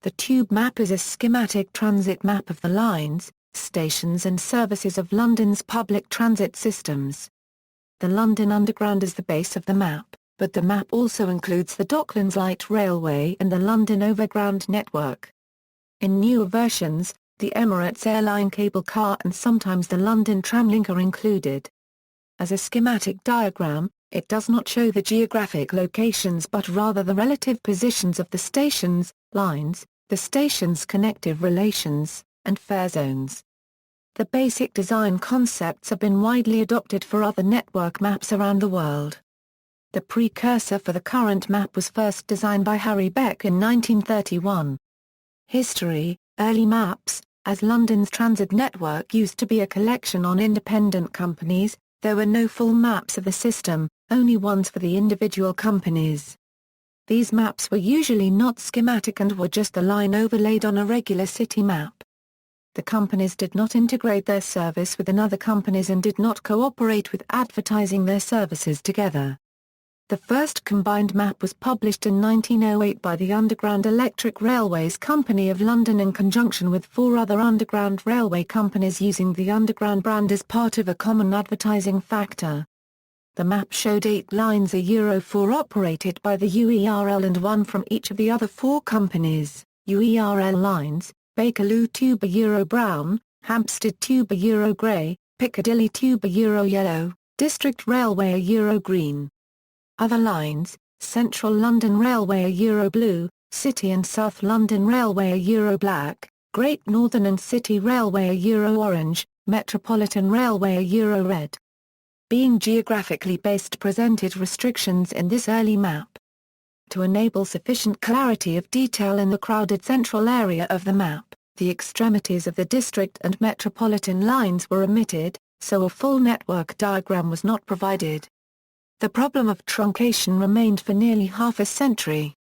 The tube map is a schematic transit map of the lines, stations and services of London's public transit systems. The London Underground is the base of the map, but the map also includes the Docklands Light Railway and the London Overground network. In newer versions, the Emirates Air Line cable car and sometimes the London Tramlink are included. As a schematic diagram, it does not show the geographic locations but rather the relative positions of the stations, lines, the station's connective relations, and fare zones. The basic design concepts have been widely adopted for other network maps around the world. The precursor for the current map was first designed by Harry Beck in 1931. History: early maps, as London's transit network used to be a collection on independent companies, there were no full maps of the system, only ones for the individual companies. These maps were usually not schematic and were just a line overlaid on a regular city map. The companies did not integrate their service with another companies and did not cooperate with advertising their services together. The first combined map was published in 1908 by the Underground Electric Railways Company of London in conjunction with 4 other underground railway companies using the Underground brand as part of a common advertising factor. The map showed 8 lines, a 4 operated by the UERL and 1 from each of the other 4 companies, UERL lines, Bakerloo Tube Brown, Hampstead Tube Grey, Piccadilly Tube Yellow, District Railway Green. Other lines, Central London Railway Blue, City and South London Railway Black, Great Northern and City Railway Orange, Metropolitan Railway Red. Being geographically based presented restrictions in this early map. To enable sufficient clarity of detail in the crowded central area of the map, the extremities of the district and metropolitan lines were omitted, so a full network diagram was not provided. The problem of truncation remained for nearly half a century.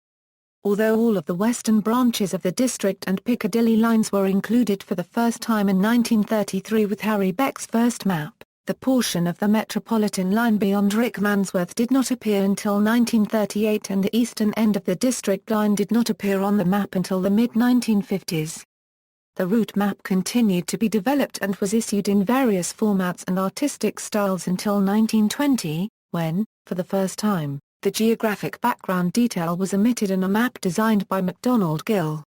Although all of the western branches of the District and Piccadilly lines were included for the first time in 1933 with Harry Beck's first map, the portion of the Metropolitan line beyond Rickmansworth did not appear until 1938 and the eastern end of the District line did not appear on the map until the mid-1950s. The route map continued to be developed and was issued in various formats and artistic styles until 1920, when, for the first time, the geographic background detail was omitted in a map designed by MacDonald Gill.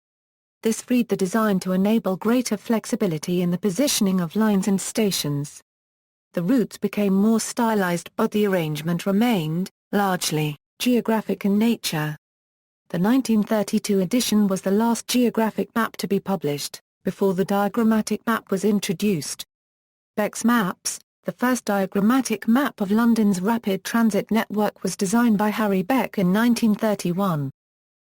This freed the design to enable greater flexibility in the positioning of lines and stations. The routes became more stylized but the arrangement remained, largely, geographic in nature. The 1932 edition was the last geographic map to be published, before the diagrammatic map was introduced. Beck's maps. The first diagrammatic map of London's rapid transit network was designed by Harry Beck in 1931.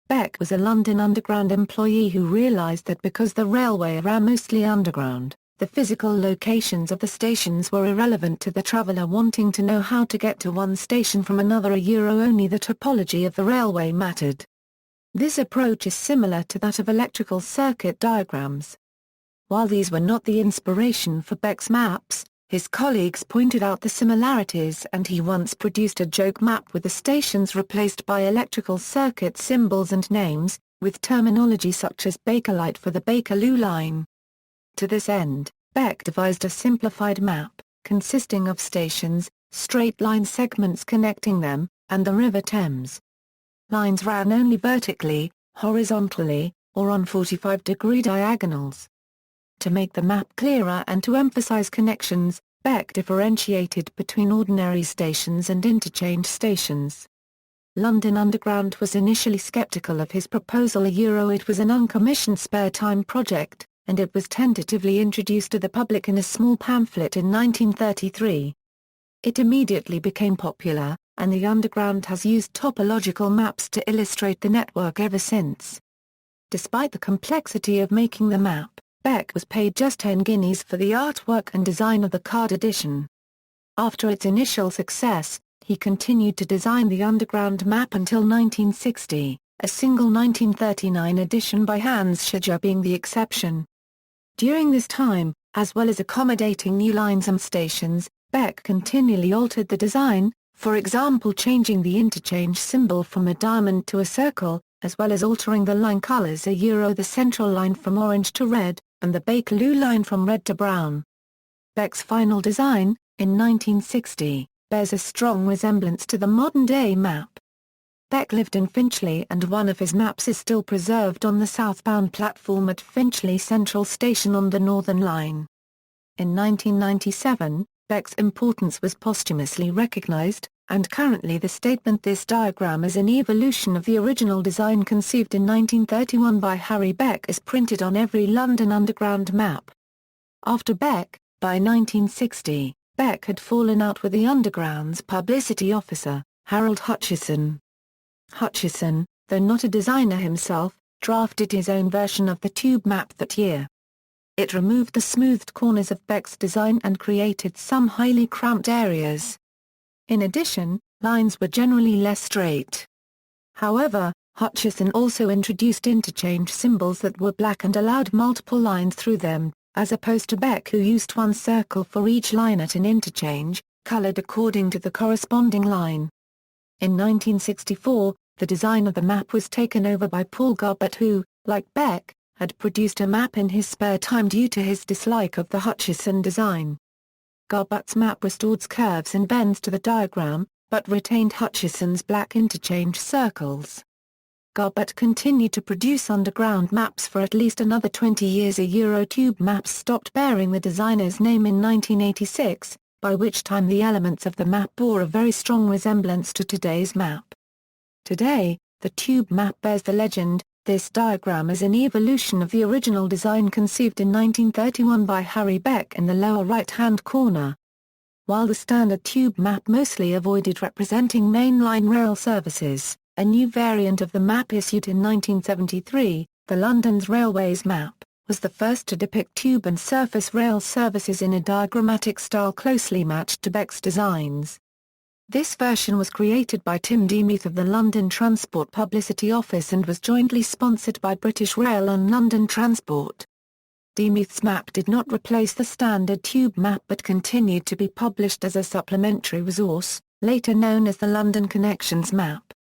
Beck was a London Underground employee who realised that because the railway ran mostly underground, the physical locations of the stations were irrelevant to the traveller wanting to know how to get to one station from another, only the topology of the railway mattered. This approach is similar to that of electrical circuit diagrams. While these were not the inspiration for Beck's maps, his colleagues pointed out the similarities and he once produced a joke map with the stations replaced by electrical circuit symbols and names, with terminology such as Bakerlight for the Bakerloo line. To this end, Beck devised a simplified map, consisting of stations, straight line segments connecting them, and the River Thames. Lines ran only vertically, horizontally, or on 45-degree diagonals. To make the map clearer and to emphasize connections, Beck differentiated between ordinary stations and interchange stations. London Underground was initially skeptical of his proposal. It was an uncommissioned spare-time project, and it was tentatively introduced to the public in a small pamphlet in 1933. It immediately became popular, and the Underground has used topological maps to illustrate the network ever since. Despite the complexity of making the map, Beck was paid just 10 guineas for the artwork and design of the card edition. After its initial success, he continued to design the Underground map until 1960, a single 1939 edition by Hans Schäger being the exception. During this time, as well as accommodating new lines and stations, Beck continually altered the design, for example changing the interchange symbol from a diamond to a circle, as well as altering the line colours the central line from orange to red, and the Bakerloo line from red to brown. Beck's final design, in 1960, bears a strong resemblance to the modern-day map. Beck lived in Finchley and one of his maps is still preserved on the southbound platform at Finchley Central Station on the Northern Line. In 1997, Beck's importance was posthumously recognised, and currently the statement "this diagram is an evolution of the original design conceived in 1931 by Harry Beck" is printed on every London Underground map. After Beck, by 1960, Beck had fallen out with the Underground's publicity officer, Harold Hutchison. Hutchison, though not a designer himself, drafted his own version of the tube map that year. It removed the smoothed corners of Beck's design and created some highly cramped areas. In addition, lines were generally less straight. However, Hutchison also introduced interchange symbols that were black and allowed multiple lines through them, as opposed to Beck who used one circle for each line at an interchange, colored according to the corresponding line. In 1964, the design of the map was taken over by Paul Garbett who, like Beck, had produced a map in his spare time due to his dislike of the Hutchison design. Garbett's map restored curves and bends to the diagram, but retained Hutchison's black interchange circles. Garbett continued to produce underground maps for at least another 20 years. Tube maps stopped bearing the designer's name in 1986, by which time the elements of the map bore a very strong resemblance to today's map. Today, the tube map bears the legend, "This diagram is an evolution of the original design conceived in 1931 by Harry Beck" in the lower right-hand corner. While the standard tube map mostly avoided representing mainline rail services, a new variant of the map issued in 1973, the London's Railways map, was the first to depict tube and surface rail services in a diagrammatic style closely matched to Beck's designs. This version was created by Tim Demuth of the London Transport Publicity Office and was jointly sponsored by British Rail and London Transport. Demuth's map did not replace the standard tube map but continued to be published as a supplementary resource, later known as the London Connections map.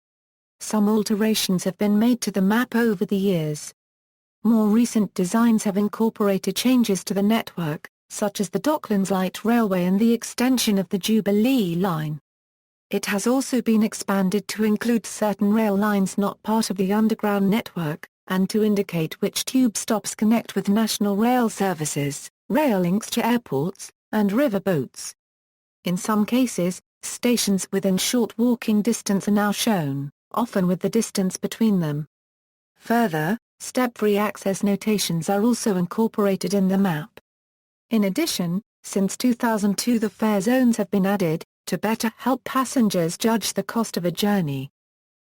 Some alterations have been made to the map over the years. More recent designs have incorporated changes to the network, such as the Docklands Light Railway and the extension of the Jubilee line. It has also been expanded to include certain rail lines not part of the Underground network, and to indicate which tube stops connect with national rail services, rail links to airports, and river boats. In some cases, stations within short walking distance are now shown, often with the distance between them. Further, step-free access notations are also incorporated in the map. In addition, since 2002 the fare zones have been added, to better help passengers judge the cost of a journey.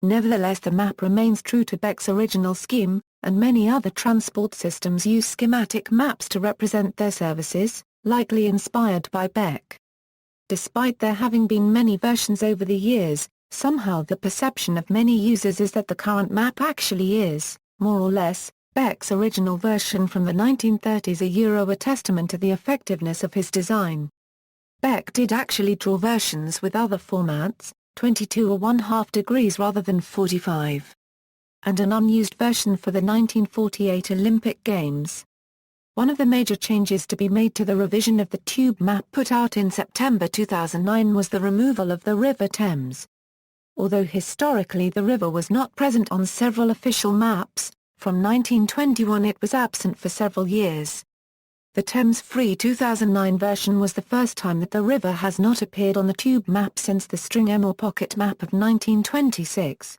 Nevertheless, the map remains true to Beck's original scheme, and many other transport systems use schematic maps to represent their services, likely inspired by Beck. Despite there having been many versions over the years, somehow the perception of many users is that the current map actually is, more or less, Beck's original version from the 1930s, a testament to the effectiveness of his design. Beck did actually draw versions with other formats, 22 or 1/2 degrees rather than 45. And an unused version for the 1948 Olympic Games. One of the major changes to be made to the revision of the tube map put out in September 2009 was the removal of the River Thames. Although historically the river was not present on several official maps, from 1921 it was absent for several years. The Thames-free 2009 version was the first time that the river has not appeared on the tube map since the String M or Pocket map of 1926.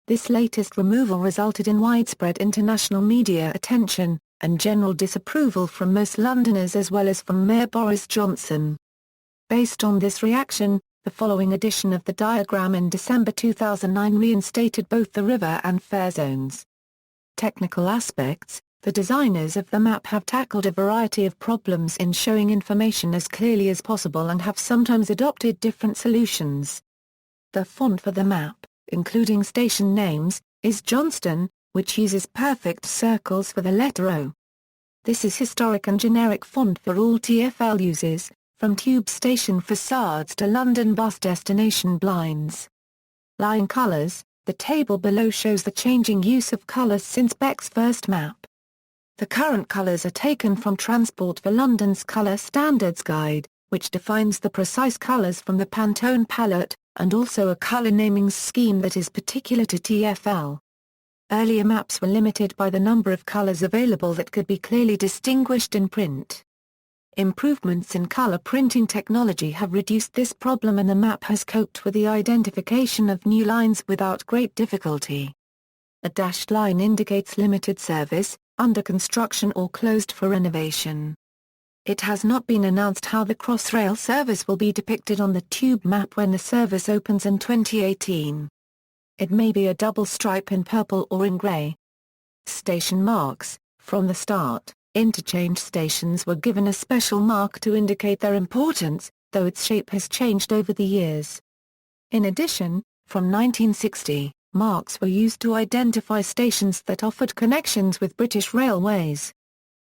This latest removal resulted in widespread international media attention, and general disapproval from most Londoners as well as from Mayor Boris Johnson. Based on this reaction, the following edition of the diagram in December 2009 reinstated both the river and fare zones. Technical aspects. The designers of the map have tackled a variety of problems in showing information as clearly as possible and have sometimes adopted different solutions. The font for the map, including station names, is Johnston, which uses perfect circles for the letter O. This is historic and generic font for all TfL uses, from tube station facades to London bus destination blinds. Line colours, The table below shows the changing use of colours since Beck's first map. The current colours are taken from Transport for London's Colour Standards Guide, which defines the precise colours from the Pantone palette, and also a colour naming scheme that is particular to TfL. Earlier maps were limited by the number of colours available that could be clearly distinguished in print. Improvements in colour printing technology have reduced this problem, and the map has coped with the identification of new lines without great difficulty. A dashed line indicates limited service, under construction or closed for renovation. It has not been announced how the Crossrail service will be depicted on the tube map when the service opens in 2018. It may be a double stripe in purple or in grey. Station marks. From the start, interchange stations were given a special mark to indicate their importance, though its shape has changed over the years. In addition, from 1960, marks were used to identify stations that offered connections with British Railways.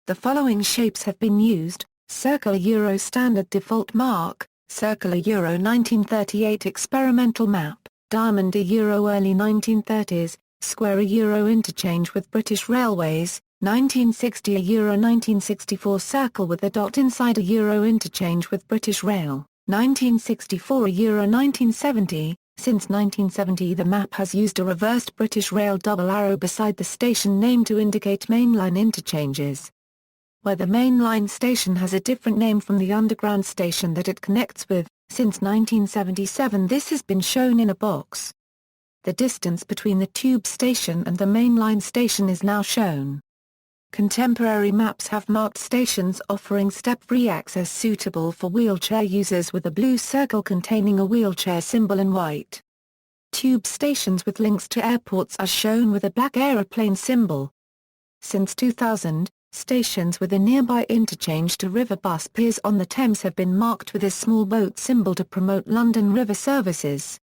The following shapes have been used: circle Euro standard default mark, circular Euro 1938 experimental map, diamond Euro early 1930s, square Euro interchange with British Railways, 1960 Euro 1964 circle with a dot inside Euro interchange with British Rail, 1964 Euro 1970. Since 1970 the map has used a reversed British Rail double arrow beside the station name to indicate mainline interchanges. Where the mainline station has a different name from the underground station that it connects with, since 1977 this has been shown in a box. The distance between the tube station and the mainline station is now shown. Contemporary maps have marked stations offering step-free access suitable for wheelchair users with a blue circle containing a wheelchair symbol in white. Tube stations with links to airports are shown with a black aeroplane symbol. Since 2000, stations with a nearby interchange to river bus piers on the Thames have been marked with a small boat symbol to promote London River services.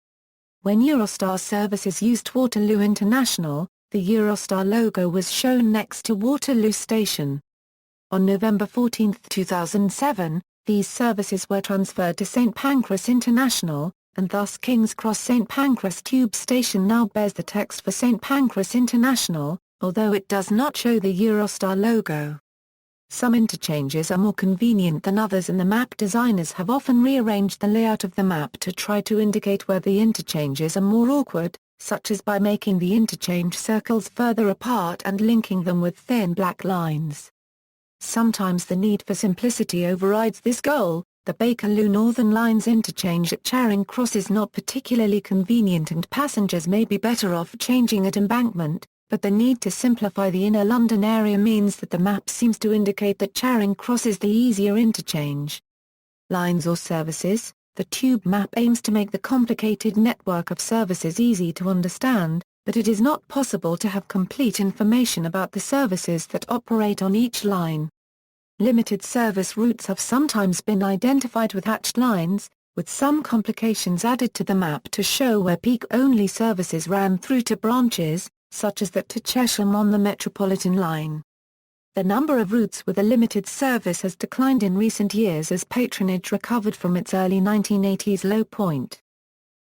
When Eurostar services used Waterloo International, the Eurostar logo was shown next to Waterloo Station. On November 14, 2007, these services were transferred to St Pancras International, and thus King's Cross St Pancras Tube Station now bears the text for St Pancras International, although it does not show the Eurostar logo. Some interchanges are more convenient than others, and the map designers have often rearranged the layout of the map to try to indicate where the interchanges are more awkward, such as by making the interchange circles further apart and linking them with thin black lines. Sometimes the need for simplicity overrides this goal. The Bakerloo Northern Line's interchange at Charing Cross is not particularly convenient and passengers may be better off changing at Embankment, but the need to simplify the inner London area means that the map seems to indicate that Charing Cross is the easier interchange. Lines or services. The tube map aims to make the complicated network of services easy to understand, but it is not possible to have complete information about the services that operate on each line. Limited service routes have sometimes been identified with hatched lines, with some complications added to the map to show where peak-only services ran through to branches, such as that to Chesham on the Metropolitan line. The number of routes with a limited service has declined in recent years as patronage recovered from its early 1980s low point.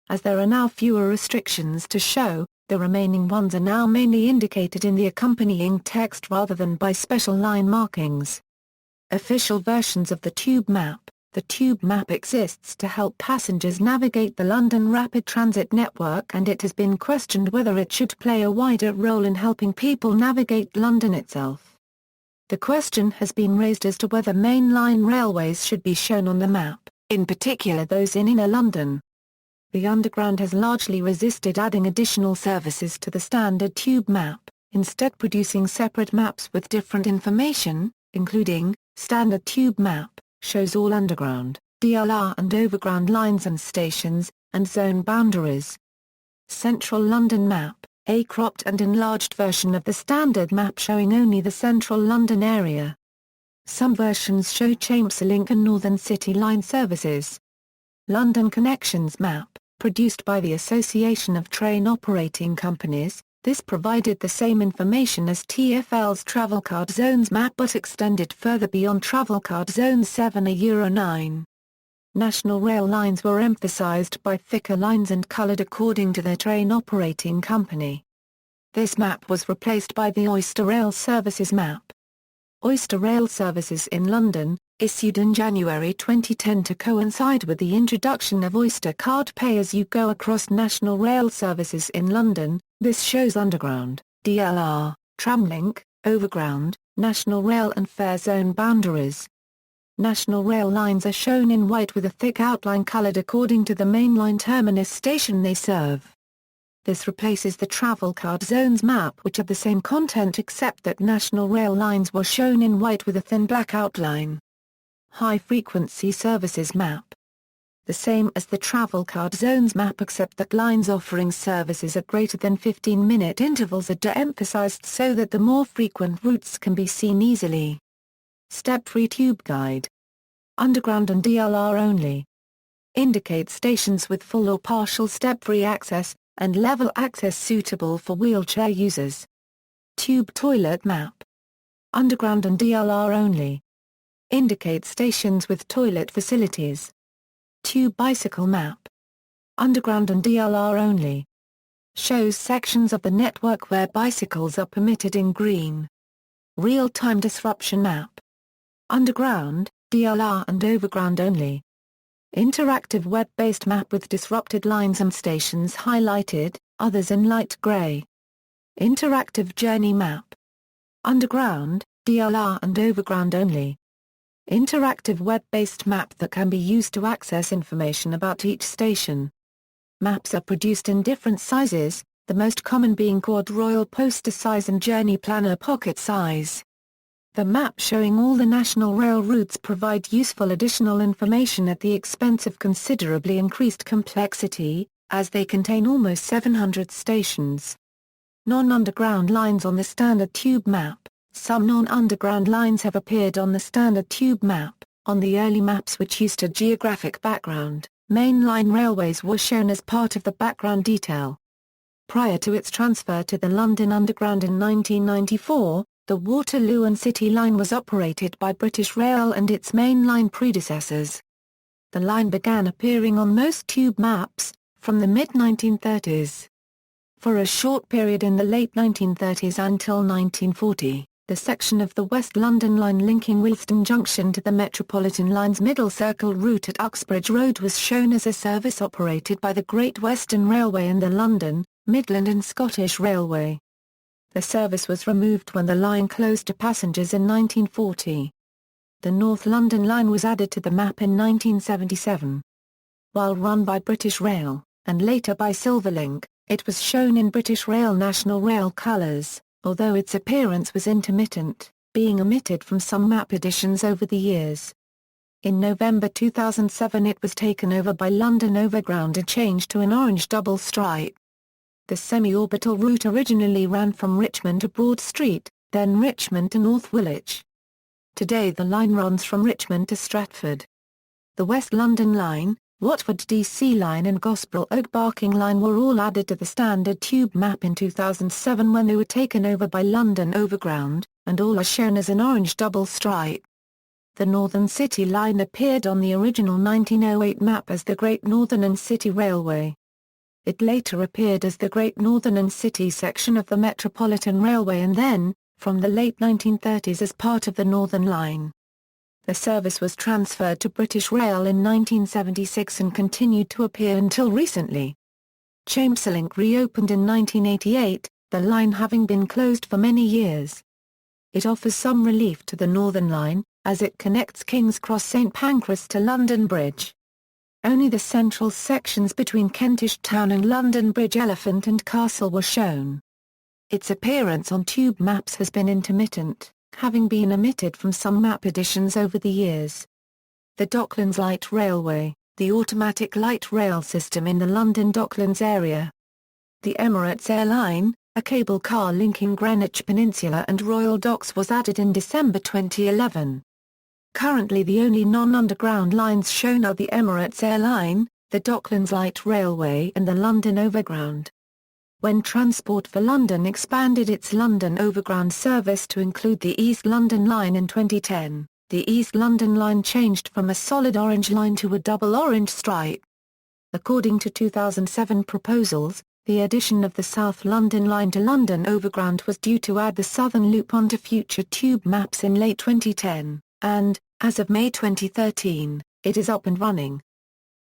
As there are now fewer restrictions to show, the remaining ones are now mainly indicated in the accompanying text rather than by special line markings. Official versions of the tube map. The tube map exists to help passengers navigate the London Rapid Transit network, and it has been questioned whether it should play a wider role in helping people navigate London itself. The question has been raised as to whether mainline railways should be shown on the map, in particular those in inner London. The Underground has largely resisted adding additional services to the standard tube map, instead producing separate maps with different information, including, standard tube map, shows all Underground, DLR and Overground lines and stations, and zone boundaries. Central London map, a cropped and enlarged version of the standard map showing only the central London area. Some versions show Thameslink and Northern City Line services. London Connections map, produced by the Association of Train Operating Companies, this provided the same information as TfL's Travelcard Zones map but extended further beyond Travelcard Zone 7 a Euro 9. National Rail lines were emphasized by thicker lines and colored according to their train operating company. This map was replaced by the Oyster Rail Services map. Oyster Rail Services in London, issued in January 2010 to coincide with the introduction of Oyster Card pay-as-you-go across National Rail Services in London. This shows Underground, DLR, Tramlink, Overground, National Rail and fare zone boundaries. National Rail lines are shown in white with a thick outline colored according to the mainline terminus station they serve. This replaces the travel card zones map, which had the same content except that National Rail lines were shown in white with a thin black outline. High-frequency services map. The same as the travel card zones map except that lines offering services at greater than 15-minute intervals are de-emphasized so that the more frequent routes can be seen easily. Step-free tube guide. Underground and DLR only. Indicate stations with full or partial step-free access, and level access suitable for wheelchair users. Tube toilet map. Underground and DLR only. Indicate stations with toilet facilities. Tube bicycle map. Underground and DLR only. Shows sections of the network where bicycles are permitted in green. Real-time disruption map. Underground, DLR and Overground only. Interactive web-based map with disrupted lines and stations highlighted, others in light gray. Interactive journey map. Underground, DLR and Overground only. Interactive web-based map that can be used to access information about each station. Maps are produced in different sizes, the most common being quad royal poster size and journey planner pocket size. The map showing all the national rail routes provide useful additional information at the expense of considerably increased complexity, as they contain almost 700 stations. Non-underground lines on the standard tube map. Some non-underground lines have appeared on the standard tube map. On the early maps which used a geographic background, mainline railways were shown as part of the background detail. Prior to its transfer to the London Underground in 1994, the Waterloo and City Line was operated by British Rail and its mainline predecessors. The line began appearing on most tube maps, from the mid-1930s. For a short period in the late 1930s until 1940, the section of the West London Line linking Willesden Junction to the Metropolitan Line's Middle Circle route at Uxbridge Road was shown as a service operated by the Great Western Railway and the London, Midland and Scottish Railway. The service was removed when the line closed to passengers in 1940. The North London Line was added to the map in 1977. While run by British Rail, and later by Silverlink, it was shown in British Rail National Rail colours, although its appearance was intermittent, being omitted from some map editions over the years. In November 2007 it was taken over by London Overground and changed to an orange double stripe. The semi-orbital route originally ran from Richmond to Broad Street, then Richmond to North Woolwich. Today the line runs from Richmond to Stratford. The West London Line, Watford DC Line and Gospel Oak Barking Line were all added to the standard tube map in 2007 when they were taken over by London Overground, and all are shown as an orange double stripe. The Northern City Line appeared on the original 1908 map as the Great Northern and City Railway. It later appeared as the Great Northern and City section of the Metropolitan Railway and then, from the late 1930s as part of the Northern Line. The service was transferred to British Rail in 1976 and continued to appear until recently. Thameslink reopened in 1988, the line having been closed for many years. It offers some relief to the Northern Line, as it connects King's Cross St Pancras to London Bridge. Only the central sections between Kentish Town and London Bridge Elephant and Castle were shown. Its appearance on tube maps has been intermittent, having been omitted from some map editions over the years. The Docklands Light Railway, the automatic light rail system in the London Docklands area. The Emirates Air Line, a cable car linking Greenwich Peninsula and Royal Docks was added in December 2011. Currently the only non-underground lines shown are the Emirates Air Line, the Docklands Light Railway and the London Overground. When Transport for London expanded its London Overground service to include the East London Line in 2010, The East London line changed from a solid orange line to a double orange stripe. According to 2007 proposals, the addition of the South London line to London Overground was due to add the Southern Loop onto future tube maps in late 2010, and, as of May 2013, it is up and running.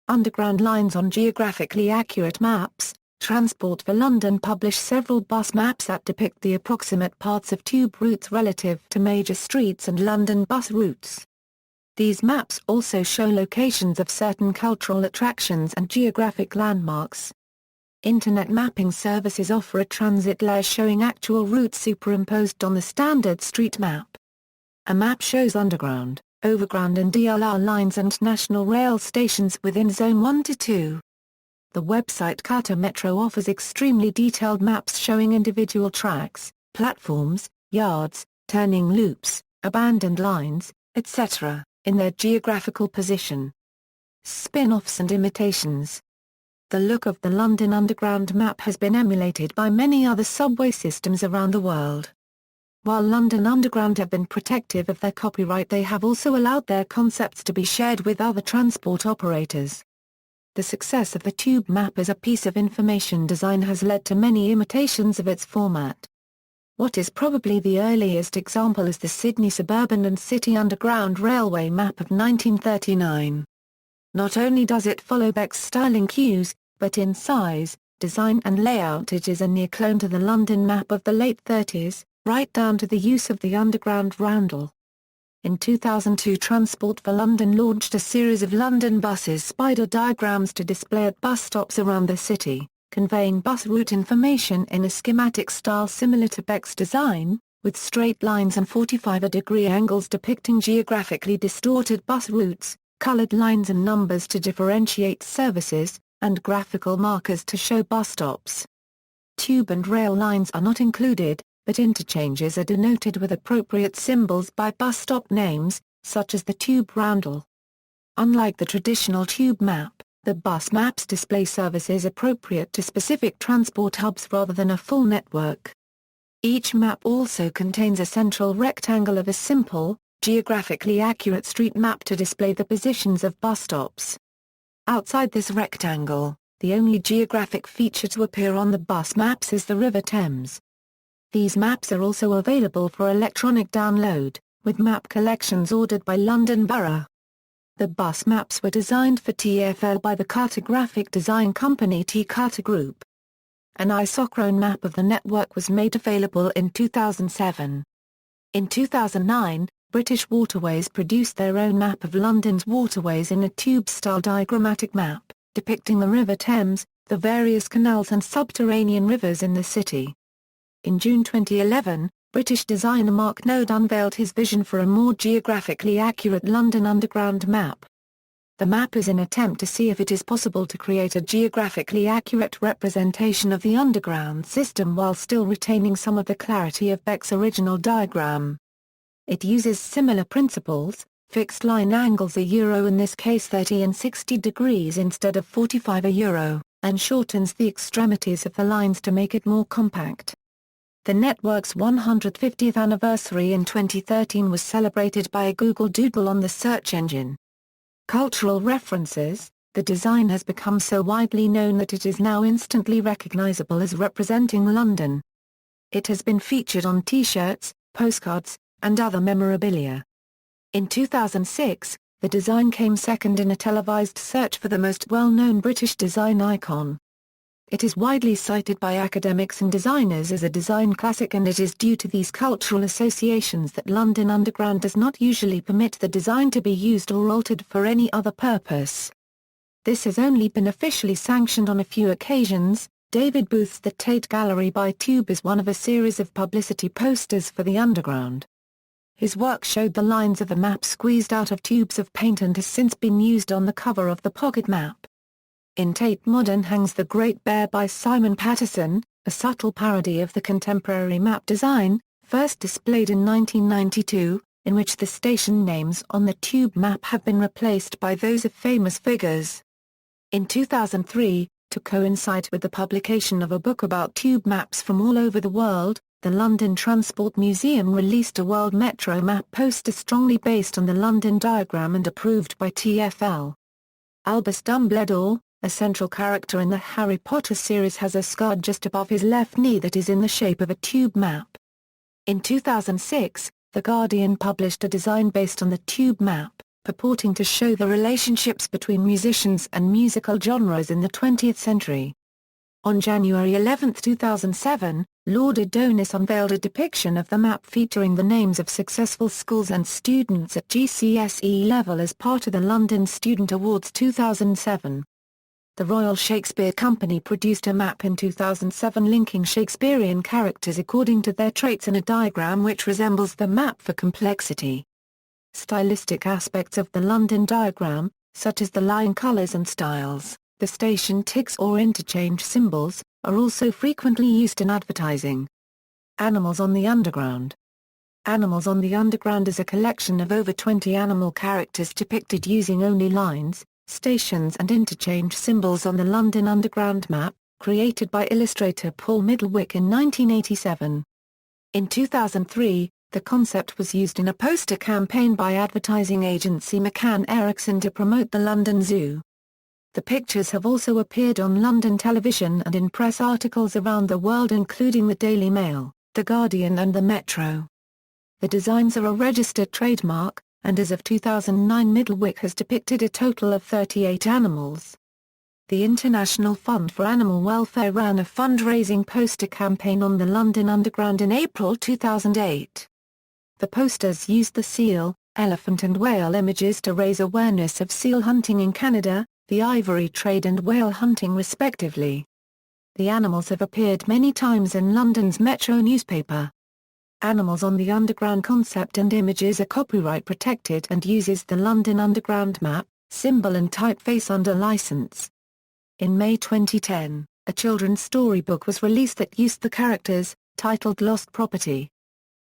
Underground lines on geographically accurate maps. Transport for London publish several bus maps that depict the approximate paths of tube routes relative to major streets and London bus routes. These maps also show locations of certain cultural attractions and geographic landmarks. Internet mapping services offer a transit layer showing actual routes superimposed on the standard street map. A map shows Underground, Overground and DLR lines and national rail stations within Zone 1 to 2. The website Qatar Metro offers extremely detailed maps showing individual tracks, platforms, yards, turning loops, abandoned lines, etc., in their geographical position. Spin-offs and imitations. The look of the London Underground map has been emulated by many other subway systems around the world. While London Underground have been protective of their copyright, they have also allowed their concepts to be shared with other transport operators. The success of the tube map as a piece of information design has led to many imitations of its format. What is probably the earliest example is the Sydney Suburban and City Underground Railway map of 1939. Not only does it follow Beck's styling cues, but in size, design and layout it is a near clone to the London map of the late 30s, right down to the use of the Underground roundel. In 2002 Transport for London launched a series of London buses spider diagrams to display at bus stops around the city, conveying bus route information in a schematic style similar to Beck's design, with straight lines and 45-degree angles depicting geographically distorted bus routes, coloured lines and numbers to differentiate services, and graphical markers to show bus stops. Tube and rail lines are not included, but interchanges are denoted with appropriate symbols by bus stop names, such as the tube roundel. Unlike the traditional tube map, the bus maps display services appropriate to specific transport hubs rather than a full network. Each map also contains a central rectangle of a simple, geographically accurate street map to display the positions of bus stops. Outside this rectangle, the only geographic feature to appear on the bus maps is the River Thames. These maps are also available for electronic download, with map collections ordered by London Borough. The bus maps were designed for TfL by the cartographic design company T-Carta Group. An isochrone map of the network was made available in 2007. In 2009, British Waterways produced their own map of London's waterways in a tube-style diagrammatic map, depicting the River Thames, the various canals and subterranean rivers in the city. In June 2011, British designer Mark Node unveiled his vision for a more geographically accurate London Underground map. The map is an attempt to see if it is possible to create a geographically accurate representation of the Underground system while still retaining some of the clarity of Beck's original diagram. It uses similar principles, fixed line angles in this case 30 and 60 degrees instead of 45 and shortens the extremities of the lines to make it more compact. The network's 150th anniversary in 2013 was celebrated by a Google Doodle on the search engine. Cultural references. The design has become so widely known that it is now instantly recognizable as representing London. It has been featured on T-shirts, postcards, and other memorabilia. In 2006, the design came second in a televised search for the most well-known British design icon. It is widely cited by academics and designers as a design classic, and it is due to these cultural associations that London Underground does not usually permit the design to be used or altered for any other purpose. This has only been officially sanctioned on a few occasions. David Booth's The Tate Gallery by Tube is one of a series of publicity posters for the Underground. His work showed the lines of the map squeezed out of tubes of paint and has since been used on the cover of the pocket map. In Tate Modern hangs The Great Bear by Simon Patterson, a subtle parody of the contemporary map design, first displayed in 1992, in which the station names on the tube map have been replaced by those of famous figures. In 2003, to coincide with the publication of a book about tube maps from all over the world, The London Transport Museum released a World Metro Map poster strongly based on the London diagram and approved by TfL. Albus Dumbledore, a central character in the Harry Potter series, has a scar just above his left knee that is in the shape of a tube map. In 2006, The Guardian published a design based on the tube map, purporting to show the relationships between musicians and musical genres in the 20th century. On January 11, 2007, Lord Adonis unveiled a depiction of the map featuring the names of successful schools and students at GCSE level as part of the London Student Awards 2007. The Royal Shakespeare Company produced a map in 2007 linking Shakespearean characters according to their traits in a diagram which resembles the map for complexity. Stylistic aspects of the London diagram, such as the line colours and styles, the station ticks or interchange symbols, are also frequently used in advertising. Animals on the Underground. Animals on the Underground is a collection of over 20 animal characters depicted using only lines, stations and interchange symbols on the London Underground map, created by illustrator Paul Middlewick in 1987. In 2003, the concept was used in a poster campaign by advertising agency McCann Erickson to promote the London Zoo. The pictures have also appeared on London television and in press articles around the world including the Daily Mail, The Guardian and the Metro. The designs are a registered trademark, and as of 2009 Middlewick has depicted a total of 38 animals. The International Fund for Animal Welfare ran a fundraising poster campaign on the London Underground in April 2008. The posters used the seal, elephant and whale images to raise awareness of seal hunting in Canada, the ivory trade and whale hunting respectively. The animals have appeared many times in London's Metro newspaper. Animals on the Underground concept and images are copyright protected and uses the London Underground map, symbol and typeface under license. In May 2010, a children's storybook was released that used the characters, titled Lost Property.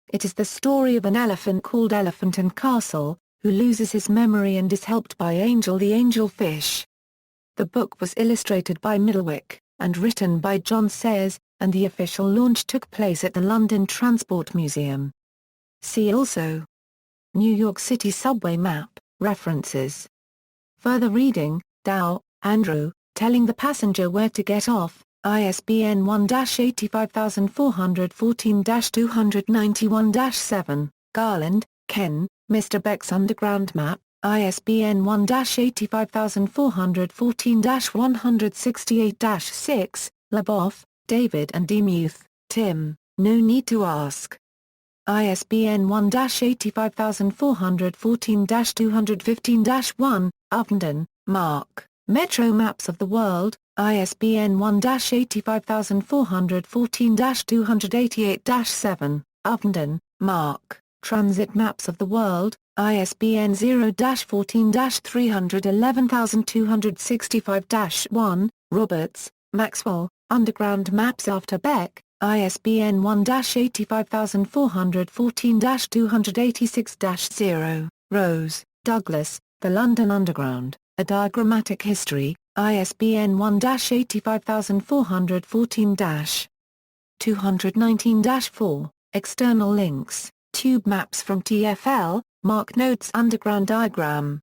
It is the story of an elephant called Elephant and Castle, who loses his memory and is helped by Angel the angelfish. The book was illustrated by Middlewick, and written by John Sayers, and the official launch took place at the London Transport Museum. See also: New York City subway map, references. Further reading: Dow, Andrew, Telling the Passenger Where to Get Off, ISBN 1-85414-291-7, Garland, Ken, Mr. Beck's Underground Map, ISBN 1-85414-168-6, Leboff, David and Demuth, Tim, No Need to Ask. ISBN 1-85414-215-1, Ovenden, Mark, Metro Maps of the World, ISBN 1-85414-288-7, Ovenden, Mark, Transit Maps of the World, ISBN 0-14-311265-1, Roberts, Maxwell, Underground Maps after Beck, ISBN 1-85414-286-0, Rose, Douglas, The London Underground, A Diagrammatic History, ISBN 1-85414-219-4, External links, Tube Maps from TfL, Mark Notes Underground Diagram.